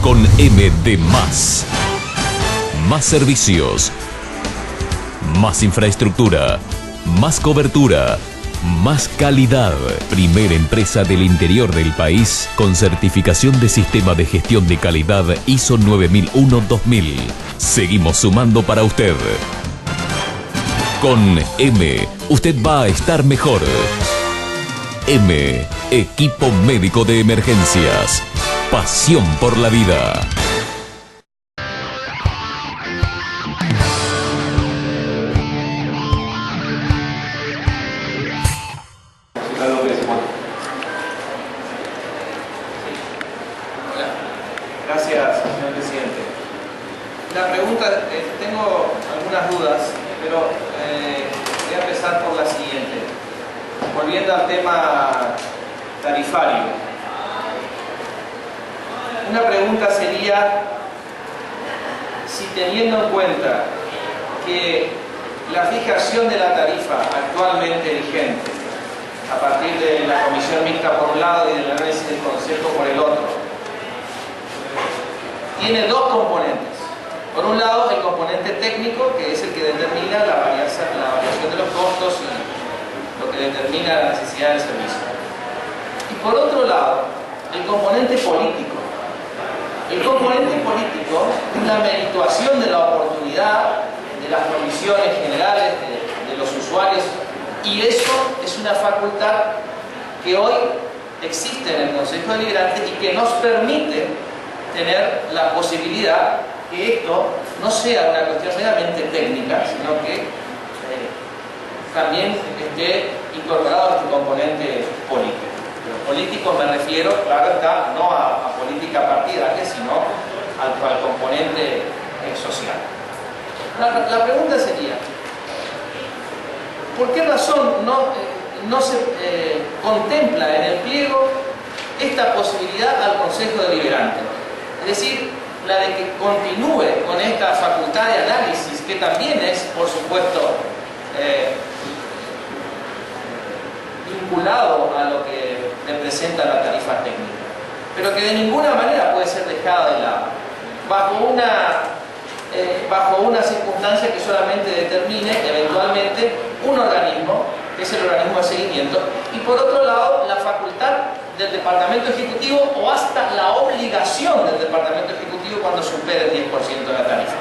con M de más. Más servicios, más infraestructura, más cobertura, más calidad. Primera empresa del interior del país con certificación de Sistema de Gestión de Calidad ISO 9001-2000. Seguimos sumando para usted. Con M, usted va a estar mejor. M, Equipo Médico de Emergencias. Pasión por la vida. Gracias, señor presidente. La pregunta, tengo algunas dudas, pero voy a empezar por la siguiente. Volviendo al tema tarifario. Una pregunta sería si, teniendo en cuenta que la fijación de la tarifa actualmente vigente, a partir de la comisión mixta por un lado y del análisis del Consejo por el otro, tiene dos componentes. Por un lado, el componente técnico, que es el que determina la variación de los costos y lo que determina la necesidad del servicio. Y por otro lado, el componente político. El componente político es la merituación de la oportunidad, de las provisiones generales de los usuarios, y eso es una facultad que hoy existe en el Consejo Deliberante y que nos permite tener la posibilidad que esto no sea una cuestión meramente técnica, sino que también esté incorporado a este componente político. Pero político me refiero, claro está, no a política partidaria, sino al componente social. La pregunta sería, ¿por qué razón no se contempla en el pliego esta posibilidad al Consejo Deliberante? Es decir, la de que continúe con esta facultad de análisis, que también es, por supuesto, vinculado a lo que representa la tarifa técnica, pero que de ninguna manera puede ser dejada de lado, bajo una circunstancia que solamente determine eventualmente un organismo, que es el organismo de seguimiento, y por otro lado la facultad del Departamento Ejecutivo o hasta la obligación del Departamento Ejecutivo cuando supere el 10% de la tarifa.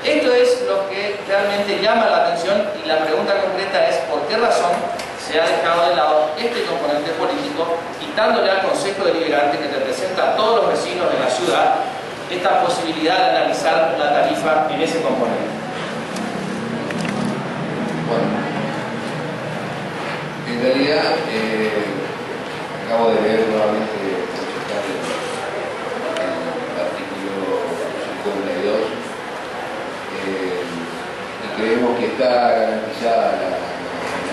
Esto es lo que realmente llama la atención, y la pregunta concreta es ¿por qué razón se ha dejado de lado este componente político, quitándole al Consejo Deliberante, que representa a todos los vecinos de la ciudad, esta posibilidad de analizar la tarifa en ese componente? Bueno, en realidad acabo de leer nuevamente el artículo 52 y creemos que está garantizada en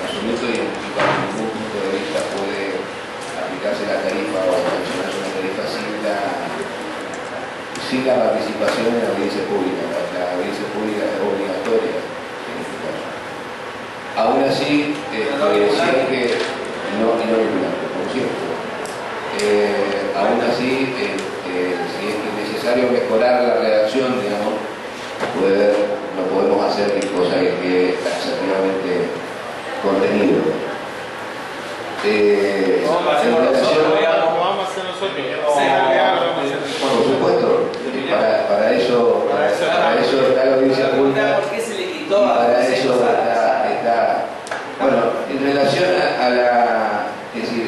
absoluto, y bajo ningún punto de vista puede aplicarse la tarifa o sancionarse una tarifa sin la participación en la audiencia pública. La audiencia pública es obligatoria en este caso. Aún así, decía que no vinculante, como siempre. Aún así, si es necesario mejorar la redacción, digamos, lo podemos hacer, y cosa que quede taxativamente contenido. Vamos a hacerlo Por supuesto, para eso está la audiencia pública. ¿Por qué se le quitó a para eso está. Bueno, en relación a la. Es decir,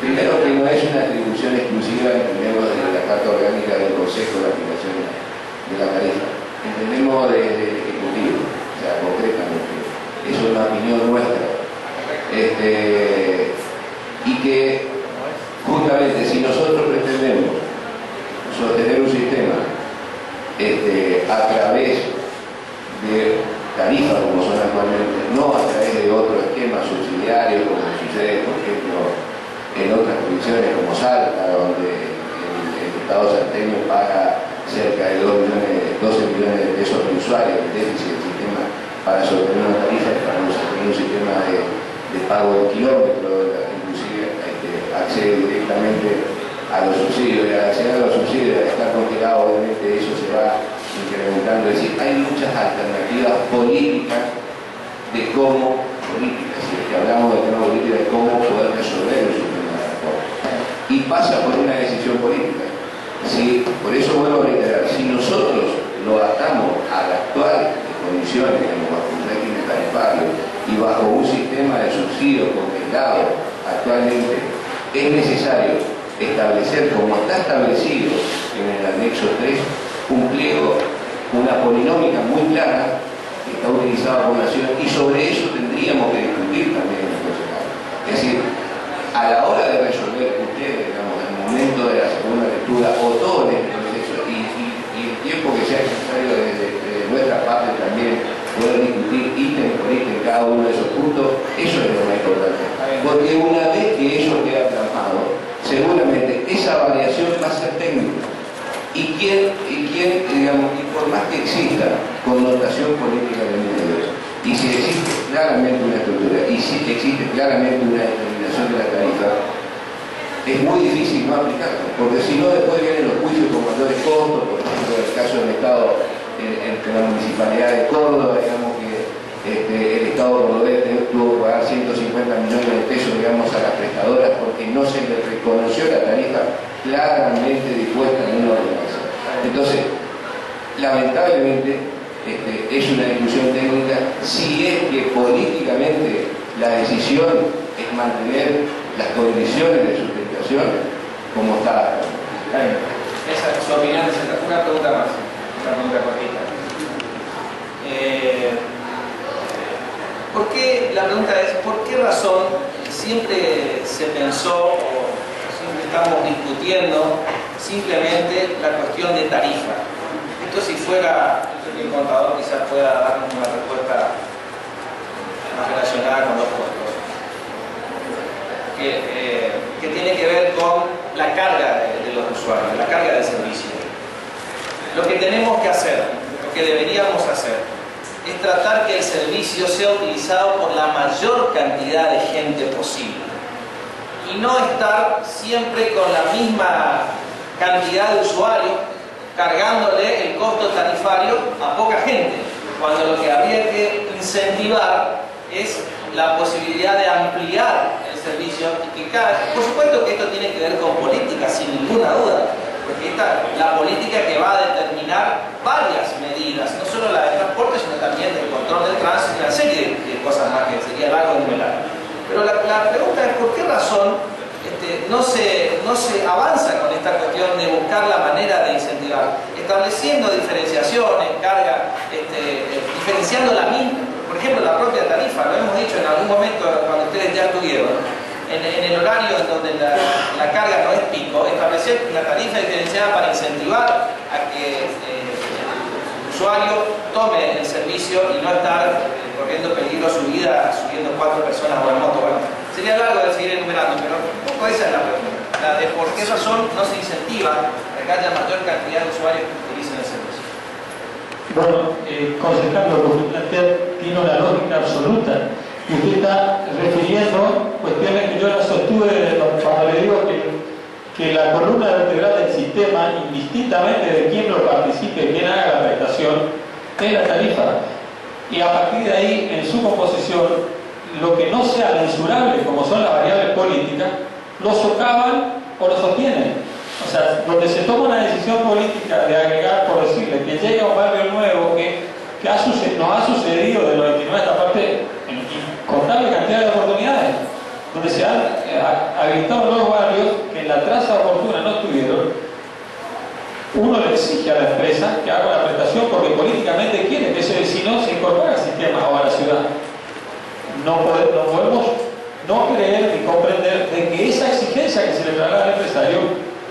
primero que no es una atribución exclusiva, entendemos, de la Carta Orgánica del Consejo de Aplicación de la Tarifa. Entendemos del Ejecutivo, o sea, concretamente. Eso es una opinión nuestra. Y que, justamente, si nosotros pretendemos sostener un sistema a través de tarifas como son actualmente, no a través de otro esquema subsidiario como sucede, por ejemplo, en otras jurisdicciones como Salta, donde el Estado salteño paga cerca de 12 millones de pesos por usuario el déficit del sistema para sostener una tarifa, para sostener un sistema de pago de kilómetro, inclusive accede directamente a los subsidios, y al acceder a los subsidios, a estar alternativas políticas de cómo, si es que hablamos de tema política, de cómo poder resolver el sistema de transporte. Y pasa por una decisión política. Si, por eso vuelvo a reiterar, si nosotros lo atamos a las actuales condiciones, bajo un régimen tarifario y bajo un sistema de subsidio congelado actualmente, es necesario establecer, como está establecido en el anexo 3, un pliego, una polinómica muy clara que está utilizada por la Nación, y sobre eso tendríamos que discutir también en el Consejo. Es decir, a la hora de resolver ustedes, digamos, en el momento de la segunda lectura o todo en este proceso, y el tiempo que sea necesario desde nuestra parte también poder discutir ítem por ítem cada uno de esos puntos, eso es lo más importante. Porque una vez que eso queda plasmado, seguramente esa variación va a ser técnica. Y digamos, y por más que exista connotación política del medio, y si existe claramente una estructura, y si existe claramente una determinación de la tarifa, es muy difícil no aplicarlo, porque si no después vienen los juicios con mayores costos. Por ejemplo, en el caso del Estado, en la Municipalidad de Córdoba, digamos que el Estado cordobés tuvo que pagar 150 millones de pesos, digamos, a las prestadoras porque no se le reconoció la tarifa claramente dispuesta en una ordenanza. Entonces, lamentablemente, es una discusión técnica si es que políticamente la decisión es mantener las condiciones de sustentación como está. Esa es su opinión. Una pregunta más, una pregunta cortita. La pregunta es, ¿por qué razón siempre se pensó o siempre estamos discutiendo simplemente la cuestión de tarifa? Esto, si fuera el contador, quizás pueda darnos una respuesta más relacionada con los costos, que tiene que ver con la carga de los usuarios, la carga del servicio. Lo que tenemos que hacer, lo que deberíamos hacer, es tratar que el servicio sea utilizado por la mayor cantidad de gente posible y no estar siempre con la misma cantidad de usuarios cargándole el costo tarifario a poca gente, cuando lo que habría que incentivar es la posibilidad de ampliar el servicio y que por supuesto que esto tiene que ver con política, sin ninguna duda, porque la política que va a determinar varias medidas, no solo la de transporte, sino también del control del tránsito y una serie de cosas más que sería largo de enumerar. Pero la pregunta es, ¿por qué razón no se avanza con esta cuestión de buscar la manera de incentivar? Estableciendo diferenciaciones, carga, diferenciando la misma, por ejemplo, la propia tarifa, lo hemos dicho en algún momento cuando ustedes ya tuvieron, en el horario en donde la carga no es pico, establecer una tarifa diferenciada para incentivar a que el usuario tome el servicio y no estar corriendo peligro su vida subiendo 4 personas o en moto. Bueno, sería largo de seguir enumerando, pero un poco esa es la pregunta, la de por qué razón no se incentiva a que haya mayor cantidad de usuarios que utilicen el servicio. Bueno, concejal, lo que usted plantea tiene una lógica absoluta. Y usted está refiriendo cuestiones que yo las sostuve cuando le digo que la columna vertebral del sistema, indistintamente de quién lo participe, quién haga la prestación, es la tarifa. Y a partir de ahí, en su composición, lo que no sea mensurable, como son las variables políticas, lo socavan o lo sostienen. O sea, donde se toma una decisión política de agregar, por decirle, que llegue a un barrio nuevo que nos ha sucedido de 99 esta parte en incontable cantidad de oportunidades, donde se han habilitado nuevos barrios que en la traza oportuna no estuvieron. Uno le exige a la empresa que haga la prestación porque políticamente quiere que ese vecino se incorpore al sistema o a la ciudad. No podemos no creer ni comprender de que esa exigencia que se le traslada al empresario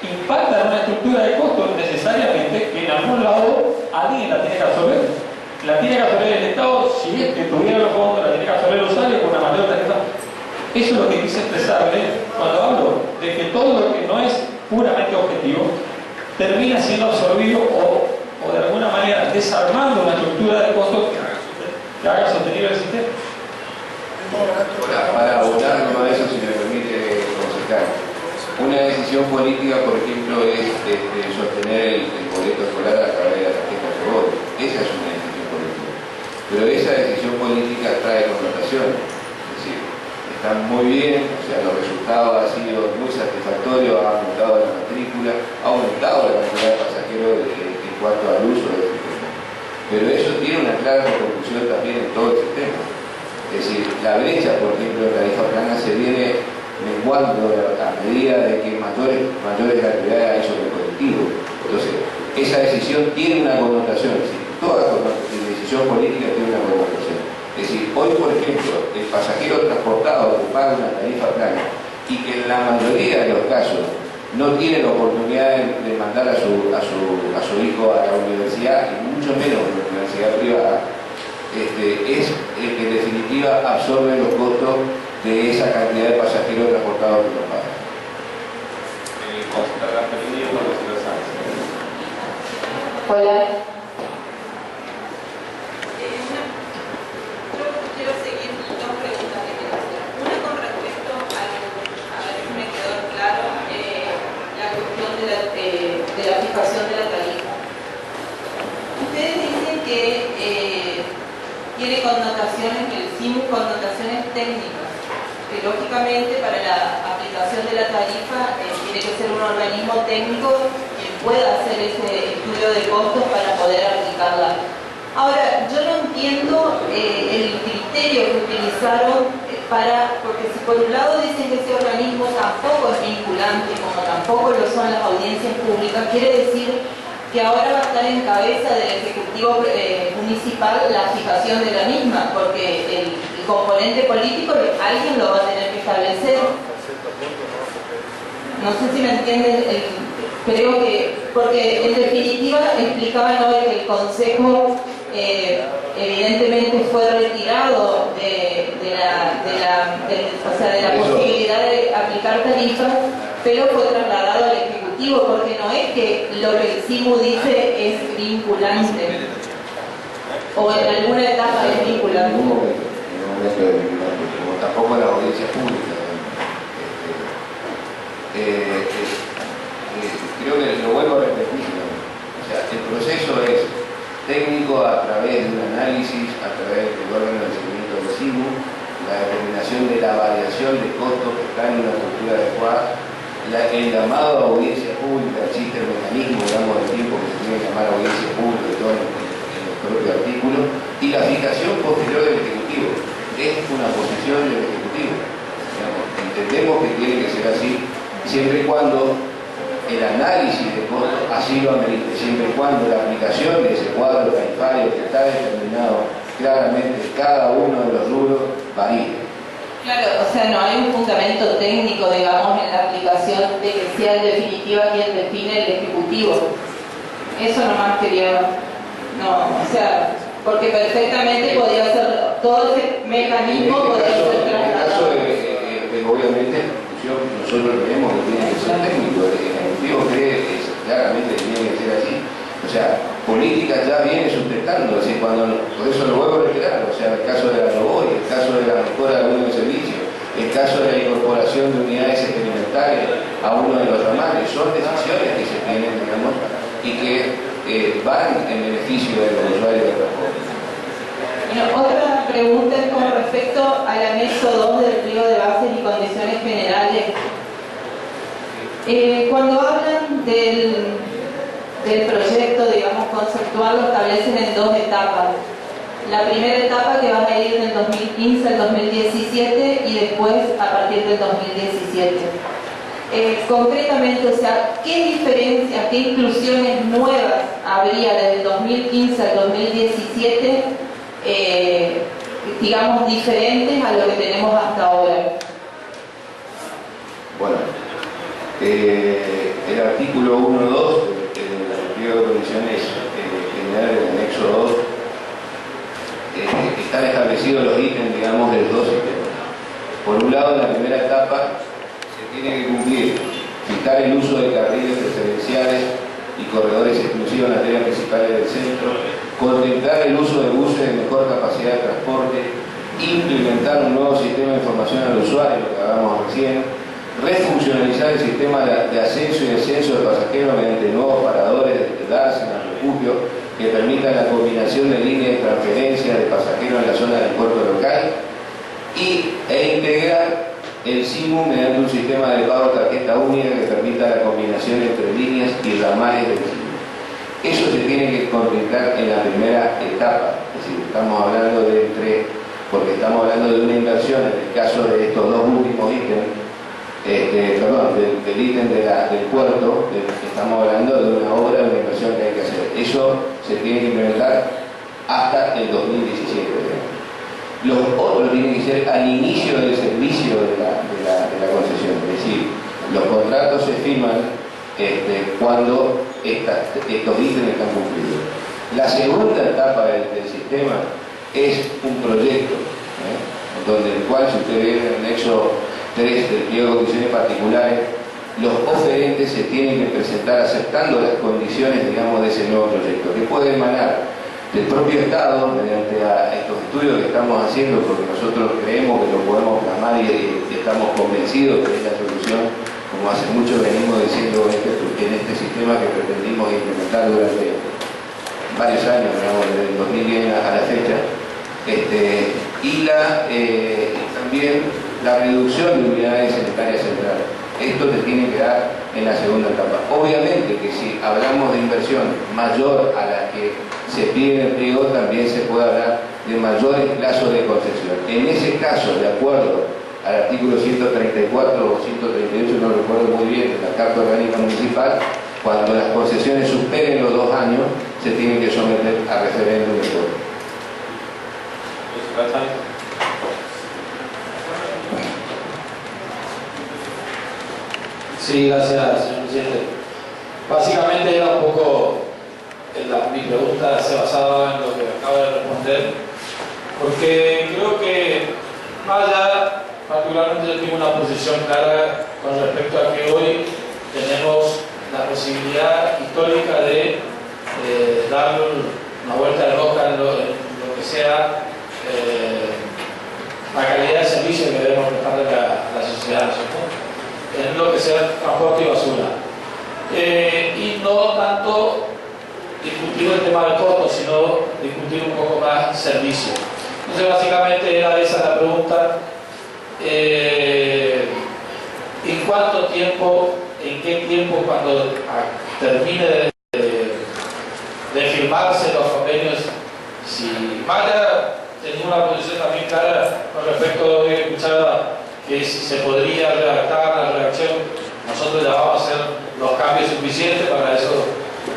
impacta en una estructura de costos necesariamente que en algún lado alguien la tiene que absorber. La tiene que absorber el Estado, si es que tuviera los fondos, la tiene que absorber el usuario con una mayor tarifa. Eso es lo que quise expresarle cuando hablo de que todo lo que no es puramente objetivo termina siendo absorbido o de alguna manera desarmando una estructura de costos que haga sostenible el sistema. Para abonar a eso, si me permite, concejal, una decisión política, por ejemplo, es sostener el boleto escolar a través de la tarjeta de voto. Esa es una decisión política. licitaciones. Es decir, están muy bien, o sea, los resultados han sido muy satisfactorios, ha aumentado la matrícula, ha aumentado la cantidad de pasajeros en cuanto al uso del sistema. Pero eso tiene una clara repercusión también en todo el sistema. Es decir, la brecha, por ejemplo, en tarifa plana se viene menguando a medida de que mayores actividades hay sobre el colectivo. Entonces, esa decisión tiene una connotación, es decir, toda decisión política tiene una connotación. Es decir, hoy, por ejemplo, el pasajero transportado que paga una tarifa plana y que en la mayoría de los casos no tiene la oportunidad de mandar a su hijo a la universidad, y mucho menos a la universidad privada, es el que en definitiva absorbe los costos de esa cantidad de pasajeros transportados que lo pagan. Hola. Yo quiero seguir dos preguntas que quiero hacer. Una con respecto a ver si me quedó claro la cuestión de la fijación de la tarifa. Ustedes dicen que tiene connotaciones, el SIMU connotaciones técnicas, que lógicamente para la aplicación de la tarifa tiene que ser un organismo técnico que pueda hacer ese estudio de costos para poder aplicarla. Ahora, yo no entiendo el criterio que utilizaron porque si por un lado dicen que ese organismo tampoco es vinculante, como tampoco lo son las audiencias públicas, quiere decir que ahora va a estar en cabeza del Ejecutivo Municipal la fijación de la misma, porque el componente político alguien lo va a tener que establecer. No sé si me entienden, creo que, porque en definitiva explicaban hoy que el Consejo evidentemente fue retirado de la posibilidad de aplicar tarifas, pero fue trasladado al Ejecutivo, porque no es que lo que el SIMU dice es vinculante, o en alguna etapa es vinculante. En un momento es vinculante, como tampoco la audiencia pública. Creo que lo vuelvo a repetir, ¿no? O sea, el proceso es técnico a través de un análisis, a través del órgano de seguimiento del SIMU, la determinación de la variación de costos que está en una estructura adecuada, el llamado a audiencia pública, existe el mecanismo, digamos, del tiempo que se tiene que llamar a audiencia pública y todo en el propio artículo, y la fijación posterior del Ejecutivo. Es una posición del Ejecutivo. Digamos, entendemos que tiene que ser así, siempre y cuando el análisis de costos así lo amerite, siempre y cuando la aplicación de ese cuadro tarifario que está determinado claramente cada uno de los rubros varíe. Claro, o sea, no hay un fundamento técnico, digamos, en la aplicación de que sea en definitiva quien define el Ejecutivo. Eso nomás quería, no, o sea, porque perfectamente podría ser, todo ese mecanismo podría ser trasladado. Obviamente, nosotros creemos que tiene que ser técnico, el Ejecutivo cree que claramente tiene que ser así. O sea, política ya viene sustentando, es decir, por eso lo vuelvo a reiterar, o sea, el caso de la robots, el caso de la mejora de algunos servicios, el caso de la incorporación de unidades experimentales a uno de los ramales, son decisiones que se tienen, digamos, y que van en beneficio de los usuarios del transporte. Bueno, otra pregunta es con respecto al anexo 2 del pliego de bases y condiciones generales. Cuando hablan del proyecto, digamos, conceptual, lo establecen en dos etapas. La primera etapa que va a ir del 2015 al 2017 y después a partir del 2017. Concretamente, o sea, ¿qué diferencias, qué inclusiones nuevas habría desde el 2015 al 2017, digamos, diferentes a lo que tenemos hasta ahora? Bueno, el artículo 1.2 del pliego de condiciones generales del anexo 2 están establecidos los ítems, digamos, de los dos sistemas. Por un lado, en la primera etapa se tiene que cumplir, fijar el uso de carriles preferenciales y corredores exclusivos en las áreas principales del centro, contemplar el uso de buses de mejor capacidad de transporte, implementar un nuevo sistema de información al usuario, lo que hablamos recién, refuncionalizar el sistema de ascenso y descenso de pasajeros mediante nuevos paradores de dársena, refugio, que permitan la combinación de líneas de transferencia de pasajeros en la zona del puerto local, e integrar el SIMU mediante un sistema de pago tarjeta única que permita la combinación entre líneas y ramales del SIMU. Eso se tiene que contemplar en la primera etapa, es decir, estamos hablando porque estamos hablando de una inversión en el caso de estos dos últimos ítems, del ítem del puerto, estamos hablando de una obra, de una inversión que hay que hacer. Eso se tiene que implementar hasta el 2017. Los otros tienen que ser al inicio del servicio de la concesión, es decir, los contratos se firman cuando estos ítems están cumplidos. La segunda etapa del sistema es un proyecto, donde el cual, si usted ve en el anexo 3 del pliego de condiciones particulares, los oferentes se tienen que presentar aceptando las condiciones, digamos, de ese nuevo proyecto, que puede emanar del propio Estado mediante estos estudios que estamos haciendo, porque nosotros creemos que lo podemos plasmar y estamos convencidos que es la solución, como hace mucho venimos diciendo en este sistema que pretendimos implementar durante varios años, digamos, desde el 2010 a la fecha, y también la reducción de unidades sanitarias centrales. Esto se tiene que dar en la segunda etapa. Obviamente que si hablamos de inversión mayor a la que se pide en el pliego, también se puede hablar de mayores plazos de concesión. En ese caso, de acuerdo al artículo 134 o 138, no recuerdo muy bien, de la Carta Orgánica Municipal, cuando las concesiones superen los 2 años, se tienen que someter a referéndum de pueblo. Sí, gracias, señor presidente. Básicamente era un poco, mi pregunta se basaba en lo que acaba de responder, porque creo que Maya, particularmente yo tengo una posición clara con respecto a que hoy tenemos la posibilidad histórica de dar una vuelta de rosca en lo que sea la calidad de servicio que debemos prestarle a la sociedad, en lo que sea transporte y basura. Y no tanto discutir el tema del costo, sino discutir un poco más servicio. Entonces, básicamente era esa la pregunta. ¿En cuánto tiempo, en qué tiempo, cuando termine de firmarse los convenios, si Maya tenía una posición también clara con respecto a lo que escuchaba, que si se podría redactar la redacción, nosotros ya vamos a hacer los cambios suficientes, para eso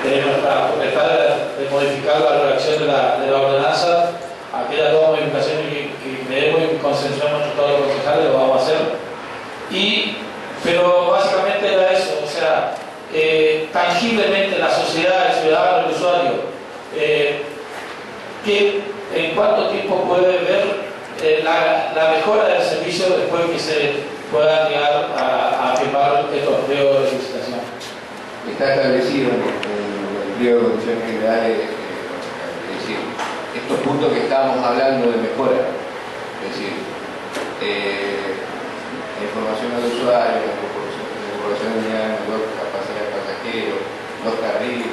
tenemos nuestra potestad de modificar la redacción de la ordenanza, aquellas dos modificaciones que creemos y consensuamos entre todos los concejales, lo vamos a hacer. Pero básicamente era eso, o sea, tangiblemente la sociedad, el ciudadano, el usuario, ¿en cuánto tiempo puede ver la mejora del servicio después que se pueda llegar a firmar estos pliegos de licitación? Está establecido en el pliego de condiciones generales, es decir, estos puntos que estábamos hablando de mejora, es decir, la información al usuario, la incorporación de unidades, la capacidad de pasajeros, los carriles,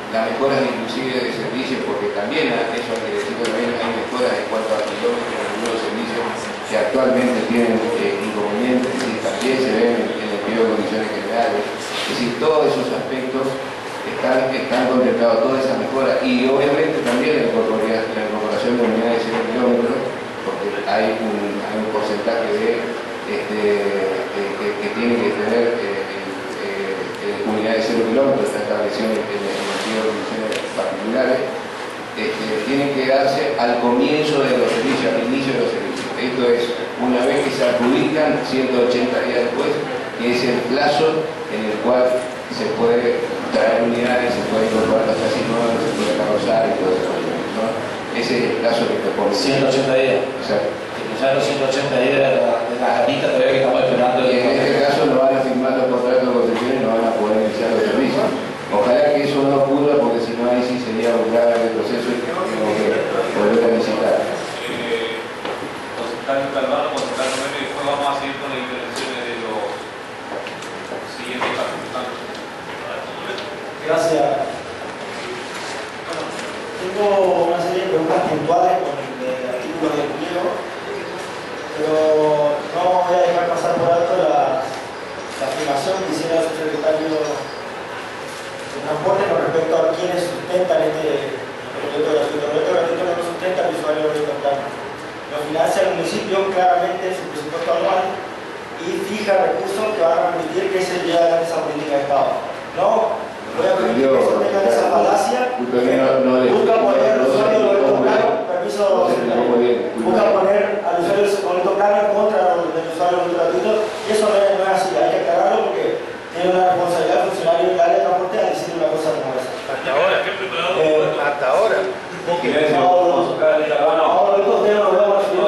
las mejoras inclusive de servicios, porque también eso hay que decirlo, también hay mejoras en cuanto a kilómetros de algunos servicios que actualmente tienen inconvenientes, y también se ven en el pliego de condiciones generales. Es decir, todos esos aspectos están contemplados, todas esas mejoras, y obviamente también la incorporación de unidades de 0 kilómetros, porque hay un porcentaje que tiene que tener unidades de 0 kilómetros, está establecido en el pliego de condiciones particulares, tienen que darse al comienzo de los servicios, al inicio de los servicios. Esto es, una vez que se adjudican, 180 días después, que es el plazo en el cual se puede traer unidades, se puede incorporar los chasis nuevos, se puede carrozar y todo eso, ¿no? Ese es el plazo que te pone. 180 días. Exacto. Ya los 180 días de las ganitas todavía que estamos esperando. Y en este caso no van a firmar los contratos de concesión y no van a poder iniciar los servicios. Ojalá que eso no ocurra, porque si no ahí sí sería un grave retroceso y tenemos que volver a visitar. Y después vamos a seguir con las intervenciones de los siguientes participantes. Gracias. Bueno, tengo una serie de preguntas puntuales con el artículo del pliego. pero no voy a dejar pasar por alto la afirmación que hiciera el subsecretario de Transporte con respecto a quienes sustentan este proyecto gratuito. El proyecto gratuito no lo sustenta el usuario del proyecto plano. Lo financia el municipio claramente en su presupuesto anual y fija recursos que van a permitir que se lleve adelante esa política de Estado. No voy a permitir que se tenga esa falacia que busca poner al usuario del boleto plano, permiso, busca poner al usuario del boleto plano en contra del usuario del boleto gratuito, y eso no es así, hay que aclararlo porque tiene una responsabilidad funcionario del área de transporte al decir una cosa como esa. Hasta ahora. Hasta ahora. Ahora estos temas los vemos en el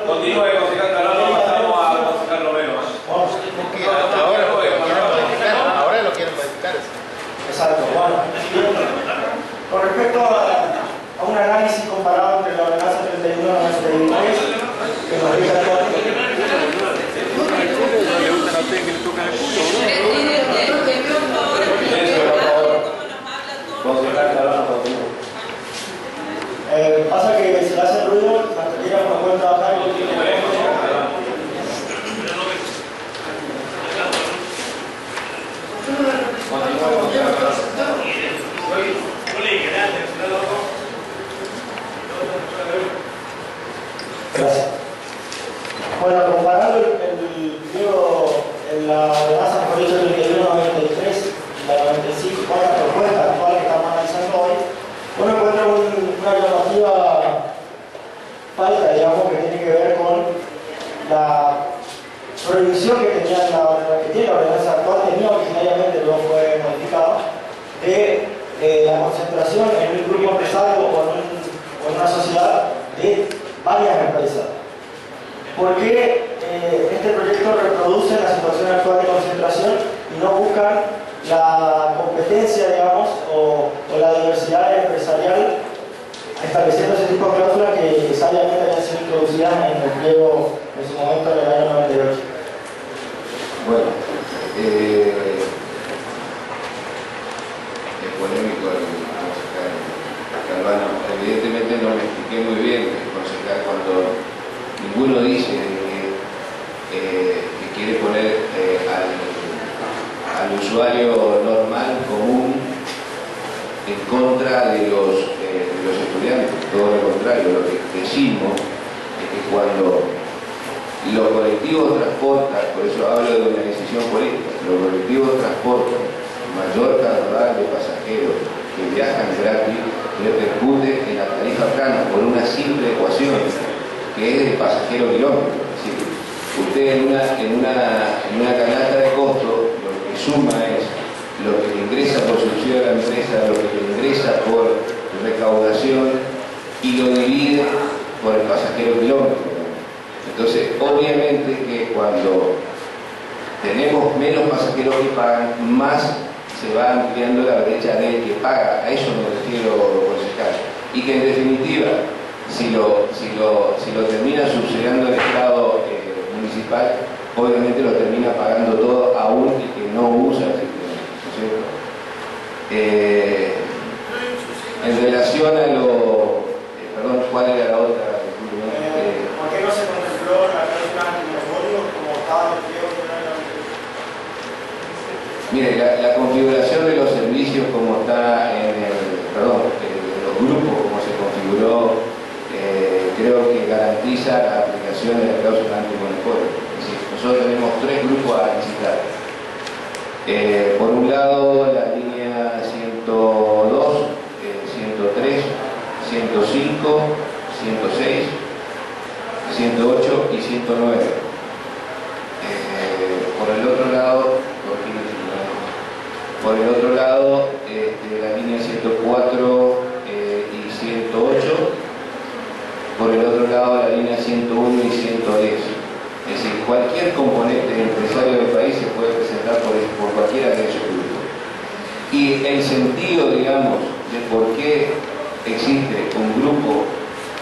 Continúe, concejal Calano, pasamos a concejal Romero. Hasta ahora lo quieren modificar. Ahora lo quieren modificar. Exacto. Bueno, con respecto a un análisis comparado entre la ordenanza 31 y la ordenanza 33, que nos rige actualmente. ¿No le gustan a ustedes que le tocan el culo? Concejal Calano, continúe. Pasa que se le hace ruido, las taqueras no pueden trabajar y gracias. Bueno, comparando la ordenanza por dicho 31, 93, la 95, con la propuesta actual que estamos analizando hoy, uno encuentra una llamativa falta, digamos, que tiene que ver con la prohibición que tenía que tiene la ordenanza actual, tenía originariamente, luego fue modificado, de la concentración en un grupo empresario o en una sociedad de varias empresas. ¿Por qué este proyecto reproduce la situación actual de concentración y no busca la competencia, digamos, o la diversidad empresarial, estableciendo ese tipo de cláusulas que sabiamente hayan sido introducidas en el pliego en su momento del año 98? Bueno, es polémico el concejal Calvano. Evidentemente no me expliqué muy bien el concejal cuando ninguno dice que quiere poner al usuario normal, común, en contra de los estudiantes. Todo lo contrario, lo que decimos es que cuando los colectivos transportan, por eso hablo de una decisión política, los colectivos transportan mayor cantidad de pasajeros que viajan gratis, repercute en la tarifa plana por una simple ecuación que es el pasajero kilómetro. Es decir, usted en una canasta de costo lo que suma es lo que le ingresa por subsidio a la empresa, lo que le ingresa por recaudación y lo divide por el pasajero kilómetro. Entonces, obviamente que cuando tenemos menos pasajeros que pagan, más se va ampliando la brecha del que paga. A eso me refiero, concejal. Y que en definitiva, si lo termina subsidiando el Estado municipal, obviamente lo termina pagando todo aún el que no usa el sistema, ¿no es cierto? En relación a lo... perdón, ¿cuál era la otra? ¿Por qué no se contempló la cláusula antimonopolio como estaba en el pliego general? Mire, la configuración de los servicios como está en los grupos, como se configuró, creo que garantiza la aplicación de la cláusula antimonopolio. Es decir, nosotros tenemos tres grupos a licitar. Por un lado, la línea 102, 103, 105, 106, 108 y 109. Por el otro lado, la línea 104 y 108. Por el otro lado, la línea 101 y 110. Es decir, cualquier componente empresario del país se puede presentar por cualquiera de esos grupos. Y el sentido, digamos, de por qué existe un grupo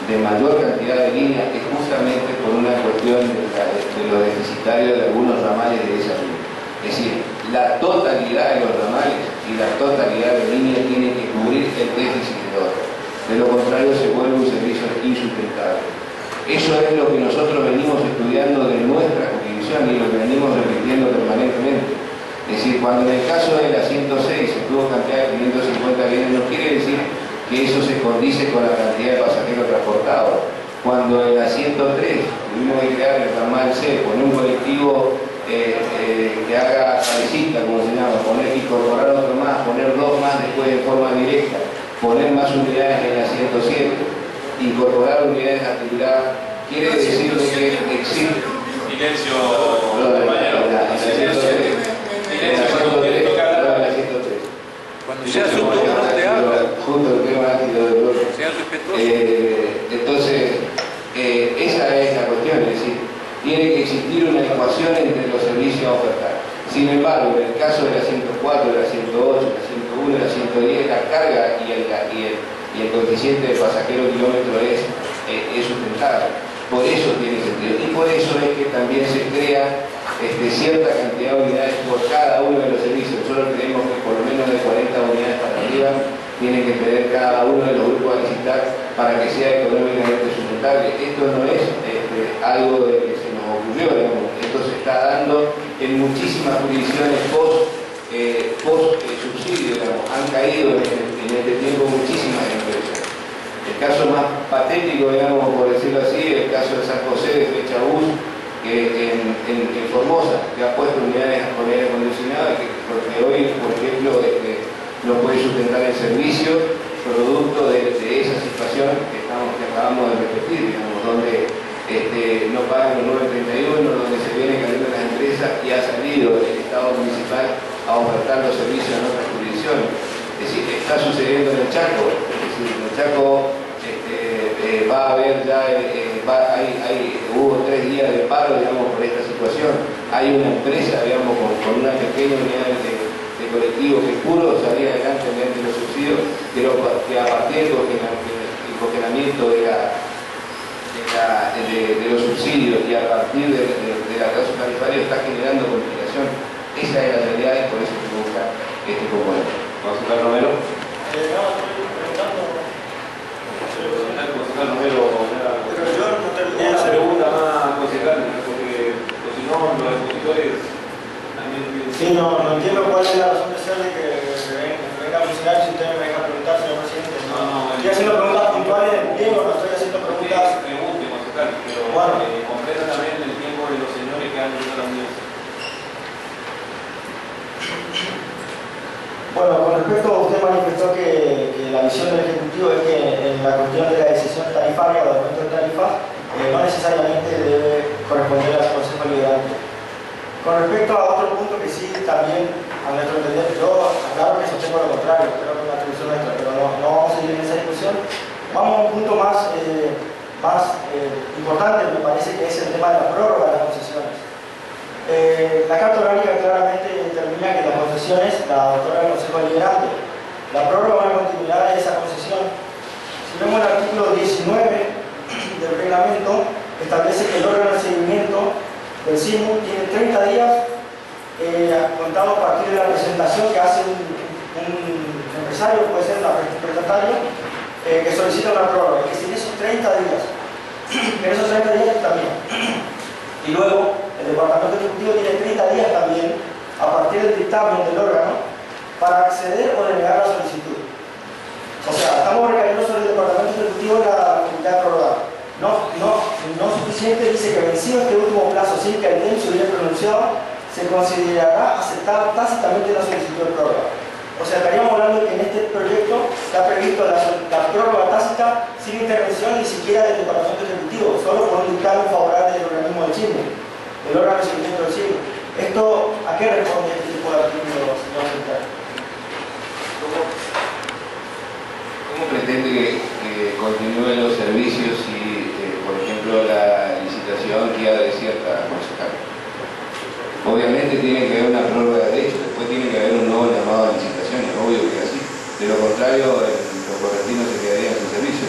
de mayor cantidad de líneas es justamente por una cuestión de lo deficitario de algunos ramales de esa línea. Es decir, la totalidad de los ramales y la totalidad de líneas tienen que cubrir el déficit de otros. De lo contrario se vuelve un servicio insustentable. Eso es lo que nosotros venimos estudiando de nuestra jurisdicción y lo que venimos repitiendo permanentemente. Es decir, cuando en el caso de la 106 se tuvo cantidad de 550 bienes, no quiere decir que eso se condice con la cantidad de pasajeros transportados. Cuando en la 103 tuvimos que crear el ramal C, poner un colectivo que haga cabecita, como se llama, incorporar otro más, poner dos más después de forma directa, poner más unidades en la 107, incorporar unidades de actividad, quiere decir que existe. Silencio, compañero. Cuando seas un turno te habla. Justo el tema ha sido de bloque. Sean respetuosos. Entonces, esa es la cuestión, es decir, tiene que existir una ecuación entre los servicios a ofertar. Sin embargo, en el caso de la 104, de la 108, de la 101, de la 110, la carga y el coeficiente de pasajero kilómetro es sustentable. Por eso tiene sentido. Y por eso es que también se crea cierta cantidad de unidades por cada uno de los servicios. Nosotros creemos que por lo menos de 40 unidades para arriba tienen que tener cada uno de los grupos a licitar para que sea económicamente sustentable. Esto no es algo de que se nos ocurrió, digamos. Esto se está dando en muchísimas jurisdicciones post-subsidio, han caído en este tiempo muchísimas empresas. El caso más patético, digamos, por decirlo así, el caso de San José de Flecha Bus, en Formosa, que ha puesto unidades con aire acondicionado, porque hoy, por ejemplo, no puede sustentar el servicio producto de esa situación que acabamos de repetir, digamos, donde no pagan los 931, donde se viene cayendo las empresas y ha salido el Estado municipal a ofertar los servicios en otras jurisdicciones. Es decir, está sucediendo en el Chaco. Es decir, en el Chaco va a haber ya, hubo 3 días de paro, digamos, por esta situación. Hay una empresa, digamos, con una pequeña unidad de colectivo que pudo salir adelante mediante los subsidios, pero que a partir del congelamiento de los subsidios y a partir de la tasa tarifaria está generando complicación. Esa es la realidad y por eso se busca este componente. Concejal Romero. Concejal Romero, pero yo no terminé una pregunta más, concejal, porque si no, los expositores también... Sí, no entiendo cuál es la razón de ser de que venga a funcionar si usted me deja preguntar, señor presidente. Estoy haciendo preguntas puntuales del tiempo, no estoy haciendo preguntas... Pregunte, concejal, pero bueno, completa también el tiempo de los señores que han venido a la audiencia. Bueno, con respecto a usted manifestó que la visión del Ejecutivo es que en la cuestión de la decisión tarifaria o de aumento de tarifas no necesariamente debe corresponder al Consejo Liberante. Con respecto a otro punto que sí también, a nuestro entender, yo aclaro que sostengo lo contrario, creo que es una atribución nuestra, pero no vamos a seguir en esa discusión. Vamos a un punto más importante, me parece, que es el tema de la prórroga de las concesiones. La Carta Orgánica claramente determina que las concesiones la otorga el Consejo Deliberante. La prórroga es una continuidad de esa concesión. Si vemos el artículo 19 del reglamento, establece que el órgano de seguimiento del CIMU tiene 30 días contado a partir de la presentación que hace un empresario, puede ser un prestatario, que solicita una prórroga. Es decir, esos 30 días, en esos 30 días también. Y luego, el Departamento Ejecutivo tiene 30 días también, a partir del dictamen del órgano, para acceder o denegar la solicitud. O sea, estamos recayendo sobre el Departamento Ejecutivo la facultad de prorrogar. No suficiente, dice que vencido este último plazo sin que el TEN se hubiera pronunciado, se considerará aceptar tácitamente la solicitud de prórroga. O sea, estaríamos hablando de que en este proyecto está previsto la prórroga tácita sin intervención ni siquiera del Departamento Ejecutivo, solo con un dictamen favorable del organismo del CIMU, el órgano de seguimiento del CIMU. ¿Esto a qué responde este tipo de artículos, señor secretario? ¿Cómo pretende que continúen los servicios si, por ejemplo, la licitación queda desierta, concejal? Obviamente tiene que haber una prórroga de derecho, después tiene que haber un nuevo llamado a licitación, es obvio que es así. De lo contrario, los correntinos se quedarían sin servicio.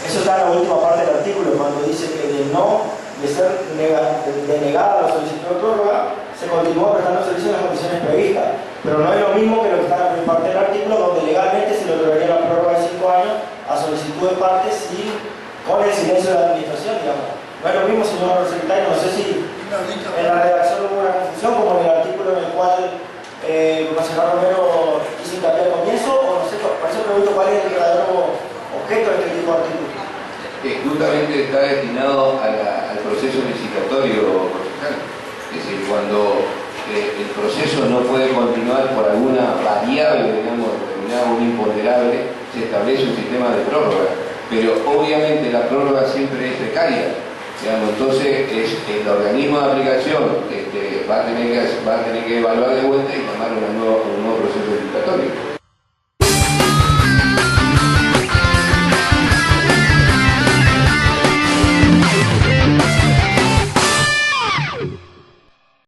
Eso está en la última parte del artículo, cuando dice que de ser denegada la solicitud de prórroga, se continúa prestando servicio en las condiciones previstas. Pero no es lo mismo que lo que está en la primera parte del artículo, donde legalmente se le otorgaría la prórroga de 5 años a solicitud de partes y con el silencio de la administración, digamos. No es lo mismo, señor secretario, no sé si en la redacción hubo una confusión, como en el artículo en el cual el concejal Romero hizo hincapié al comienzo, o no sé, por eso pregunto cuál es el verdadero objeto de este tipo de artículo. Justamente está destinado al proceso licitatorio, concejal. Es decir, cuando el proceso no puede continuar por alguna variable, digamos, determinada, un imponderable, se establece un sistema de prórroga. Pero obviamente la prórroga siempre es precaria. Digamos, entonces el organismo de aplicación va a tener que evaluar de vuelta y tomar un nuevo proceso licitatorio.